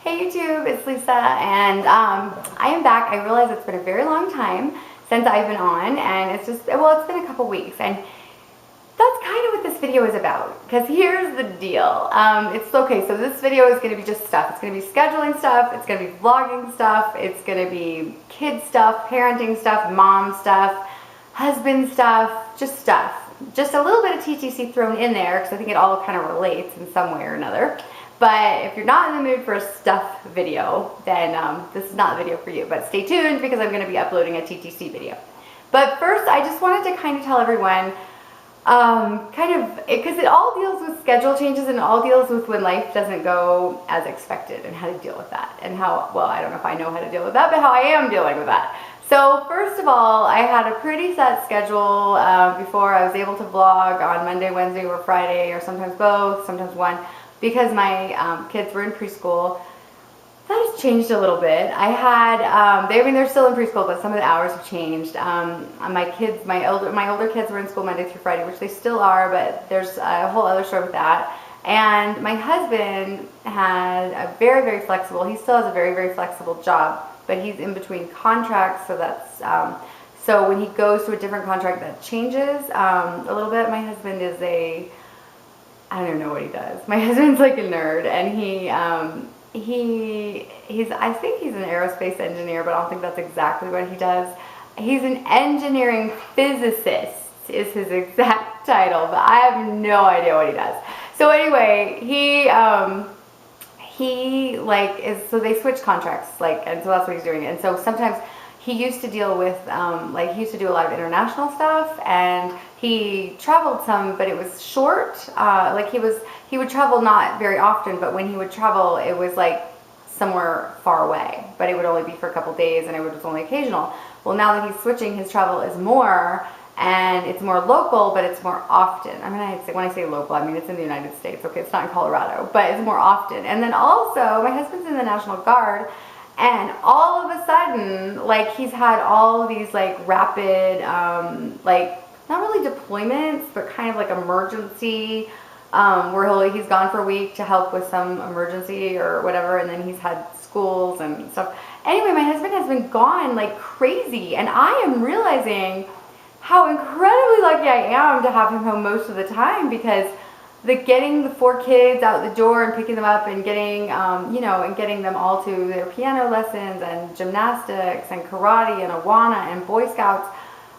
Hey YouTube, it's Lisa, and I am back. I realize it's been a very long time since I've been on, and it's been a couple weeks, and that's kind of what this video is about, because here's the deal. It's okay, so this video is going to be just stuff. It's going to be scheduling stuff, it's going to be vlogging stuff, it's going to be kid stuff, parenting stuff, mom stuff, husband stuff, just stuff. Just a little bit of TTC thrown in there, because I think it all kind of relates in some way or another. But if you're not in the mood for a stuff video, then this is not the video for you. But stay tuned, because I'm going to be uploading a TTC video. But first, I just wanted to kind of tell everyone, because it all deals with schedule changes, and it all deals with when life doesn't go as expected and how to deal with that. And how, well, I don't know if I know how to deal with that, but how I am dealing with that. So first of all, I had a pretty set schedule before I was able to vlog on Monday, Wednesday, or Friday, or sometimes both, sometimes one. Because my kids were in preschool. That has changed a little bit. I had, they're still in preschool, but some of the hours have changed. My older kids were in school Monday through Friday, which they still are, but there's a whole other story with that. And my husband had a very, very flexible, he still has a very, very flexible job, but he's in between contracts, so that's, so when he goes to a different contract, that changes a little bit. My husband is I don't even know what he does. My husband's like a nerd, and I think he's an aerospace engineer, but I don't think that's exactly what he does. He's an engineering physicist is his exact title, but I have no idea what he does. So anyway, so they switch contracts, and so that's what he's doing. And so sometimes he used to deal with, he used to do a lot of international stuff, and he traveled some, but it was short. He would travel not very often, but when he would travel, it was like somewhere far away, but it would only be for a couple days, and it was only occasional. Well, now that he's switching, his travel is more, and it's more local, but it's more often. I mean, when I say local, I mean it's in the United States, okay? It's not in Colorado, but it's more often. And then also, my husband's in the National Guard, and all of a sudden, he's had all of these, rapid, not really deployments, but kind of like emergency, where he's gone for a week to help with some emergency or whatever, and then he's had schools and stuff. Anyway, my husband has been gone like crazy, and I am realizing how incredibly lucky I am to have him home most of the time, because getting the 4 kids out the door and picking them up and getting, and getting them all to their piano lessons and gymnastics and karate and Awana and Boy Scouts,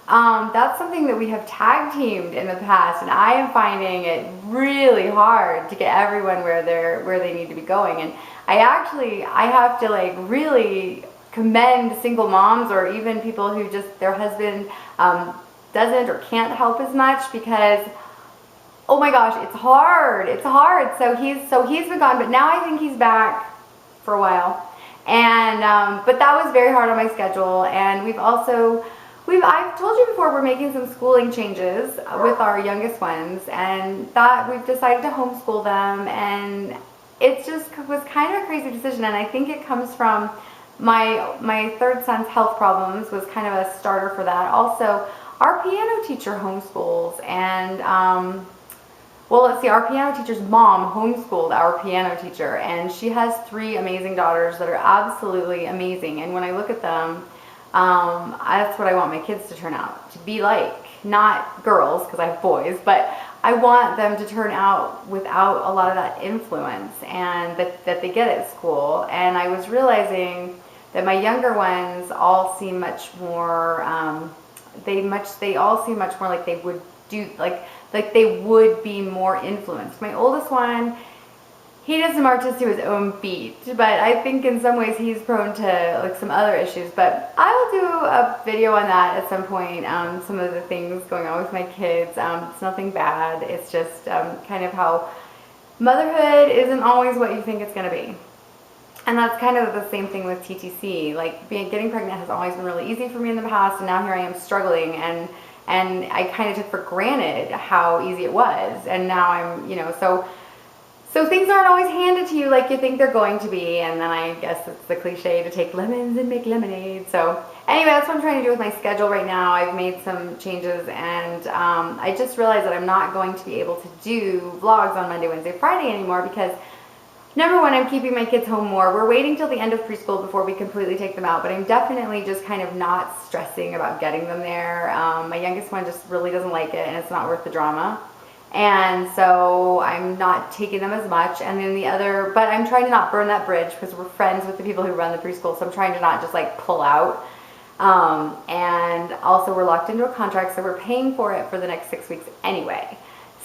that's something that we have tag teamed in the past, and I am finding it really hard to get everyone where they need to be going. And I have to really commend single moms, or even people who just their husband doesn't or can't help as much, because oh my gosh, it's hard. It's hard. So he's been gone, but now I think he's back for a while. And but that was very hard on my schedule. And I've told you before, we're making some schooling changes with our youngest ones, and that we've decided to homeschool them, and it just was kind of a crazy decision. And I think it comes from my third son's health problems was kind of a starter for that. Also, our piano teacher homeschools, and our piano teacher's mom homeschooled our piano teacher, and she has 3 amazing daughters that are absolutely amazing. And when I look at them, that's what I want my kids to turn out to be like. Not girls, because I have boys, but I want them to turn out without a lot of that influence, and that they get at school. And I was realizing that my younger ones all seem much more, they all seem much more like they would do, like they would be more influenced. My oldest one, he does march to his own beat, but I think in some ways he's prone to some other issues. But I will do a video on that at some point, some of the things going on with my kids. It's nothing bad, it's just kind of how motherhood isn't always what you think it's going to be. And that's kind of the same thing with TTC. Getting pregnant has always been really easy for me in the past, and now here I am struggling, and I kind of took for granted how easy it was, and now I'm, so things aren't always handed to you like you think they're going to be, and then I guess it's the cliche to take lemons and make lemonade. So anyway, that's what I'm trying to do with my schedule right now. I've made some changes, and I just realized that I'm not going to be able to do vlogs on Monday, Wednesday, Friday anymore, because number one, I'm keeping my kids home more. We're waiting till the end of preschool before we completely take them out, but I'm definitely just kind of not stressing about getting them there. My youngest one just really doesn't like it, and it's not worth the drama. And so I'm not taking them as much. And then the other, but I'm trying to not burn that bridge because we're friends with the people who run the preschool. So I'm trying to not just like pull out. And also we're locked into a contract, so we're paying for it for the next 6 weeks anyway.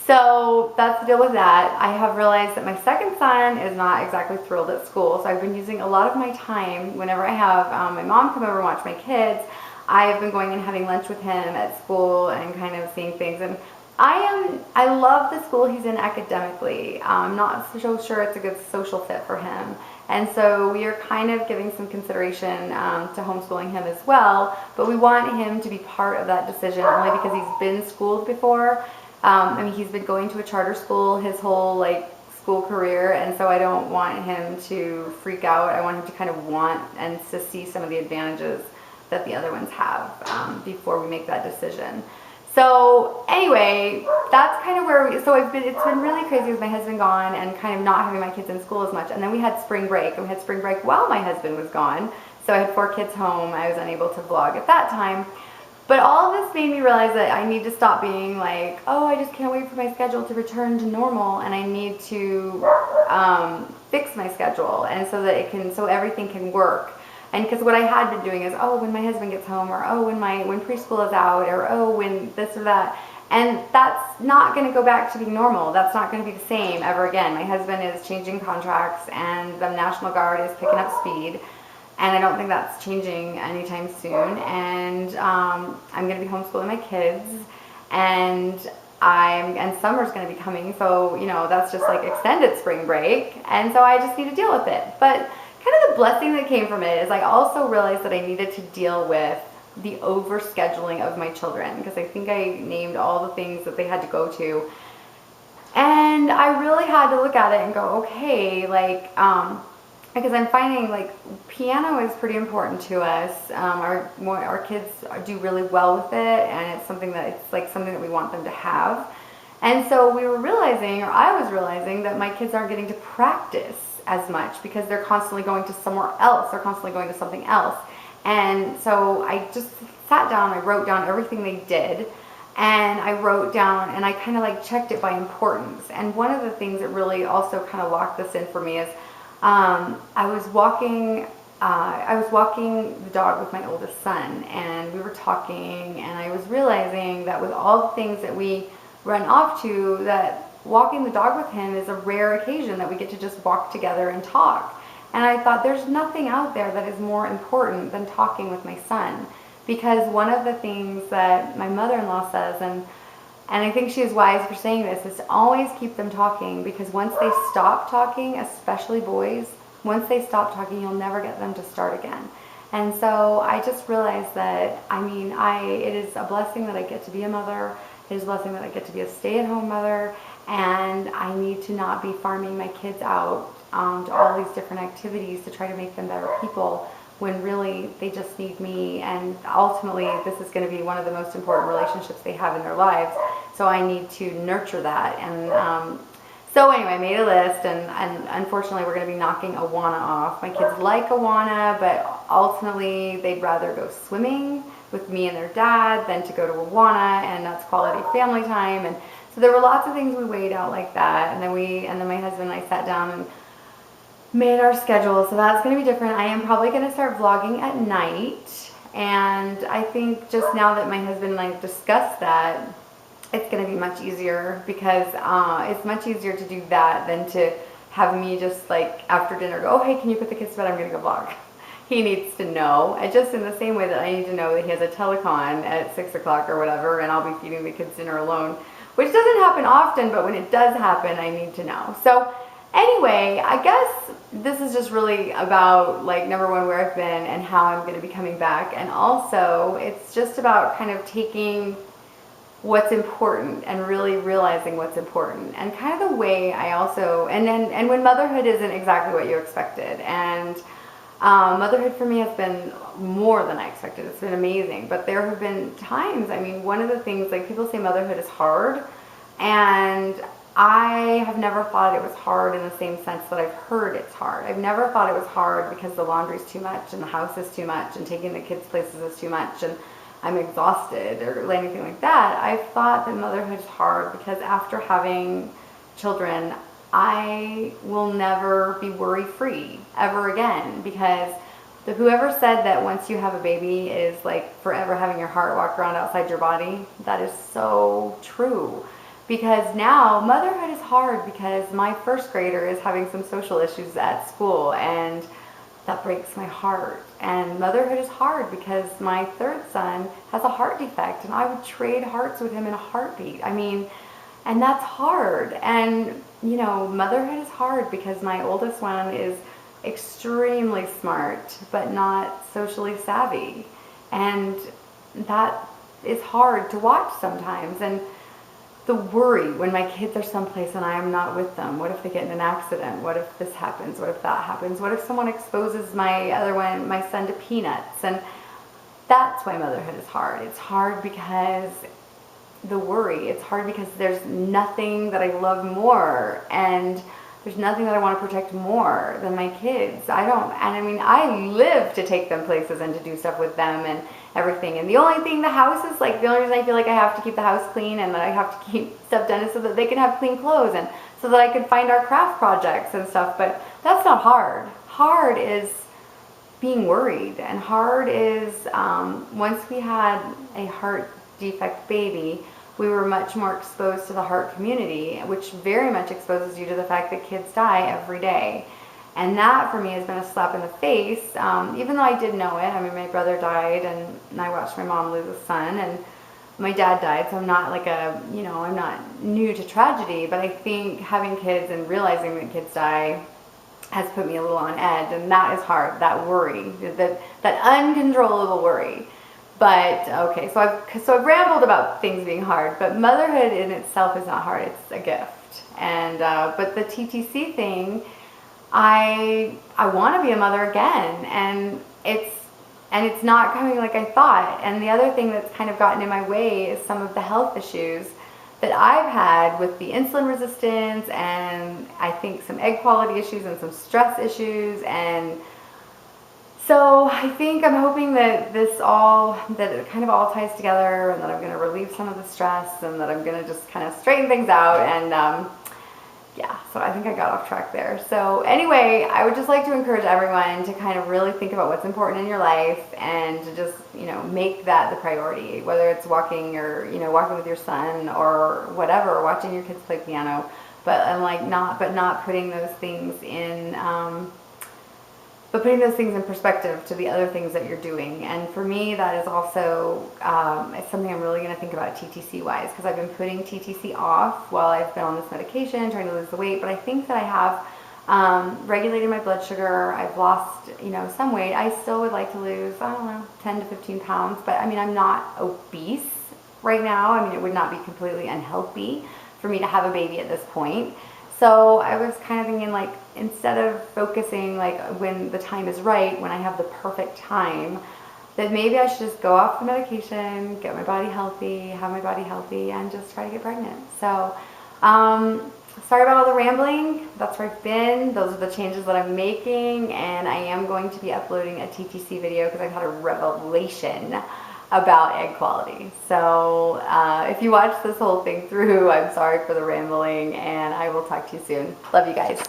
So that's the deal with that. I have realized that my second son is not exactly thrilled at school. So I've been using a lot of my time whenever I have my mom come over and watch my kids. I've been going and having lunch with him at school and kind of seeing things. And I love the school he's in academically. I'm not so sure it's a good social fit for him. And so we are kind of giving some consideration to homeschooling him as well. But we want him to be part of that decision only because he's been schooled before. I mean, he's been going to a charter school his whole like school career, and so I don't want him to freak out. I want him to kind of want and to see some of the advantages that the other ones have before we make that decision. So anyway, that's kind of where it's been really crazy with my husband gone and kind of not having my kids in school as much. And then we had spring break, and we had spring break while my husband was gone. So I had 4 kids home. I was unable to vlog at that time. But all of this made me realize that I need to stop being like, oh, I just can't wait for my schedule to return to normal, and I need to fix my schedule, and so that so everything can work. And because what I had been doing is, oh, when my husband gets home, or oh, when preschool is out, or oh, when this or that. And that's not going to go back to being normal. That's not going to be the same ever again. My husband is changing contracts, and the National Guard is picking up speed. And I don't think that's changing anytime soon. And I'm going to be homeschooling my kids, and summer's going to be coming. So, you know, that's just like extended spring break. And so I just need to deal with it. But kind of the blessing that came from it is I also realized that I needed to deal with the overscheduling of my children, because I think I named all the things that they had to go to. And I really had to look at it and go, okay, like, because I'm finding like piano is pretty important to us. Our kids do really well with it, and it's something that we want them to have. And so we were realizing, or I was realizing, that my kids aren't getting to practice as much because they're constantly going to somewhere else. They're constantly going to something else. And so I just sat down, I wrote down everything they did, and I wrote down, and I kind of like checked it by importance. And one of the things that really also kind of locked this in for me is I was walking the dog with my oldest son, and we were talking, and I was realizing that with all the things that we run off to, that walking the dog with him is a rare occasion that we get to just walk together and talk. And I thought, there's nothing out there that is more important than talking with my son. Because one of the things that my mother-in-law says, and I think she is wise for saying this, is to always keep them talking, because once they stop talking, especially boys, once they stop talking, you'll never get them to start again. And so I just realized that, it is a blessing that I get to be a mother. It is a blessing that I get to be a stay-at-home mother, and I need to not be farming my kids out to all these different activities to try to make them better people, when really they just need me. And ultimately, this is going to be one of the most important relationships they have in their lives. So I need to nurture that. And so anyway, I made a list, and unfortunately, we're going to be knocking Awana off. My kids like Awana, but ultimately, they'd rather go swimming with me and their dad than to go to Awana, and that's quality family time. And so there were lots of things we weighed out like that. And then my husband and I sat down and made our schedule. So that's going to be different. I am probably going to start vlogging at night. And I think just now that my husband and I discussed that, it's going to be much easier, because it's much easier to do that than to have me just like after dinner go, oh, hey, can you put the kids to bed? I'm going to go vlog. He needs to know. And just in the same way that I need to know that he has a telecon at 6 o'clock or whatever, and I'll be feeding the kids dinner alone, which doesn't happen often, but when it does happen, I need to know. So anyway, I guess this is just really about, like, number one, where I've been and how I'm going to be coming back. And also, it's just about kind of taking what's important and really realizing what's important. And kind of the way I also, and when motherhood isn't exactly what you expected. And motherhood for me has been more than I expected. It's been amazing. But there have been times, one of the things, like, people say motherhood is hard. And I have never thought it was hard in the same sense that I've heard it's hard. I've never thought it was hard because the laundry's too much and the house is too much and taking the kids places is too much and I'm exhausted or anything like that. I've thought that motherhood is hard because after having children, I will never be worry-free ever again, because whoever said that once you have a baby is like forever having your heart walk around outside your body, that is so true. Because now motherhood is hard because my first grader is having some social issues at school, and that breaks my heart. And motherhood is hard because my third son has a heart defect, and I would trade hearts with him in a heartbeat. I mean, and that's hard. And you know, motherhood is hard because my oldest one is extremely smart but not socially savvy, and that is hard to watch sometimes. And the worry when my kids are someplace and I am not with them. What if they get in an accident? What if this happens? What if that happens? What if someone exposes my other one, my son, to peanuts? And that's why motherhood is hard. It's hard because the worry. It's hard because there's nothing that I love more, and there's nothing that I want to protect more than my kids. I mean, I live to take them places and to do stuff with them and everything. And the only thing, the house is like, the only reason I feel like I have to keep the house clean and that I have to keep stuff done is so that they can have clean clothes and so that I can find our craft projects and stuff. But that's not hard. Hard is being worried, and hard is once we had a heart defect baby, we were much more exposed to the heart community, which very much exposes you to the fact that kids die every day. And that for me has been a slap in the face, even though I did know it. I mean, my brother died, and I watched my mom lose a son, and my dad died, so I'm not like I'm not new to tragedy, but I think having kids and realizing that kids die has put me a little on edge, and that is hard, that worry, that uncontrollable worry. But okay, so I've rambled about things being hard, but motherhood in itself is not hard. It's a gift. And but the TTC thing, I want to be a mother again, and it's not coming like I thought. And the other thing that's kind of gotten in my way is some of the health issues that I've had with the insulin resistance, and I think some egg quality issues and some stress issues. And so I think I'm hoping that that it kind of all ties together, and that I'm going to relieve some of the stress, and that I'm going to just kind of straighten things out. And yeah, so I think I got off track there. So anyway, I would just like to encourage everyone to kind of really think about what's important in your life, and to just, make that the priority, whether it's walking or, walking with your son or whatever, watching your kids play piano, but not putting those things in, but putting those things in perspective to the other things that you're doing. And for me, that is also it's something I'm really going to think about TTC-wise, because I've been putting TTC off while I've been on this medication, trying to lose the weight. But I think that I have regulated my blood sugar. I've lost, some weight. I still would like to lose, 10 to 15 pounds. But I mean, I'm not obese right now. I mean, it would not be completely unhealthy for me to have a baby at this point. So I was kind of thinking, like, instead of focusing like when the time is right, when I have the perfect time, that maybe I should just go off the medication, get my body healthy, have my body healthy, and just try to get pregnant. So sorry about all the rambling. That's where I've been. Those are the changes that I'm making, and I am going to be uploading a TTC video because I've had a revelation about egg quality. So if you watch this whole thing through, I'm sorry for the rambling, and I will talk to you soon. Love you guys.